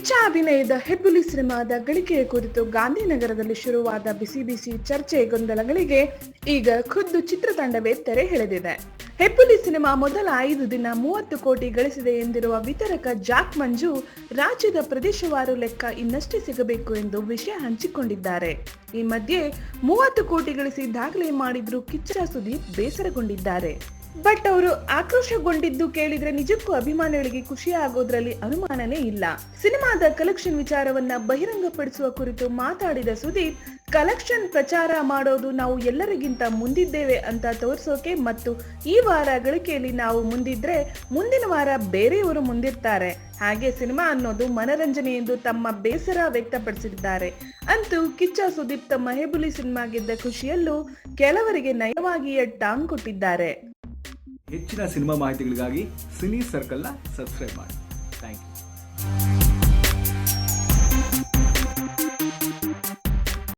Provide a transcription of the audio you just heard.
ಕಿಚ್ಚ ಅಭಿನಯದ ಹೆಬ್ಬುಲಿ ಸಿನಿಮಾದ ಗಳಿಕೆಯ ಕುರಿತು ಗಾಂಧಿನಗರದಲ್ಲಿ ಶುರುವಾದ ಬಿಸಿ ಬಿಸಿ ಚರ್ಚೆ ಗೊಂದಲಗಳಿಗೆ ಈಗ ಖುದ್ದು ಚಿತ್ರತಂಡವೇ ತೆರೆ ಎಳೆದಿದೆ. ಹೆಬ್ಬುಲಿ ಸಿನಿಮಾ ಮೊದಲ 5 ದಿನ 30 ಕೋಟಿ ಗಳಿಸಿದೆ ಎಂದಿರುವ ವಿತರಕ ಜಾಕ್ ಮಂಜು ರಾಜ್ಯದ ಪ್ರದೇಶವಾರು ಲೆಕ್ಕ ಇನ್ನಷ್ಟೇ ಸಿಗಬೇಕು ಎಂದು ವಿಷಯ ಹಂಚಿಕೊಂಡಿದ್ದಾರೆ. ಈ ಮಧ್ಯೆ 30 ಕೋಟಿ ಗಳಿಸಿ ದಾಖಲೆ ಮಾಡಿದ್ರು ಕಿಚ್ಚ ಸುದೀಪ್ ಬೇಸರಗೊಂಡಿದ್ದಾರೆ. ಬಟ್ ಅವರು ಆಕ್ರೋಶಗೊಂಡಿದ್ದು ಕೇಳಿದ್ರೆ ನಿಜಕ್ಕೂ ಅಭಿಮಾನಿಗಳಿಗೆ ಖುಷಿ ಆಗೋದ್ರಲ್ಲಿ ಅನುಮಾನನೇ ಇಲ್ಲ. ಸಿನಿಮಾದ ಕಲೆಕ್ಷನ್ ವಿಚಾರವನ್ನ ಬಹಿರಂಗಪಡಿಸುವ ಕುರಿತು ಮಾತಾಡಿದ ಸುದೀಪ್, ಕಲೆಕ್ಷನ್ ಪ್ರಚಾರ ಮಾಡೋದು ನಾವು ಎಲ್ಲರಿಗಿಂತ ಮುಂದಿದ್ದೇವೆ ಅಂತ ತೋರಿಸೋಕೆ ಮತ್ತು ಈ ವಾರ ಗಳಿಕೆಯಲ್ಲಿ ನಾವು ಮುಂದಿದ್ರೆ ಮುಂದಿನ ವಾರ ಬೇರೆಯವರು ಮುಂದಿರ್ತಾರೆ. ಹಾಗೆ ಸಿನಿಮಾ ಅನ್ನೋದು ಮನರಂಜನೆ ಎಂದು ತಮ್ಮ ಬೇಸರ ವ್ಯಕ್ತಪಡಿಸಿದ್ದಾರೆ. ಅಂತೂ ಕಿಚ್ಚ ಸುದೀಪ್ ತಮ್ಮ ಹೆಬ್ಬುಲಿ ಸಿನಿಮಾ ಗೆದ್ದ ಖುಷಿಯಲ್ಲೂ ಕೆಲವರಿಗೆ ನಯವಾಗಿಯೇ ಟಾಂಗ್ ಕೊಟ್ಟಿದ್ದಾರೆ. ಹೆಚ್ಚಿನ ಸಿನಿಮಾ ಮಾಹಿತಿಗಳಿಗಾಗಿ ಸಿನಿ ಸರ್ಕಲ್ನ ಸಬ್ಸ್ಕ್ರೈಬ್ ಮಾಡಿ. Thank you.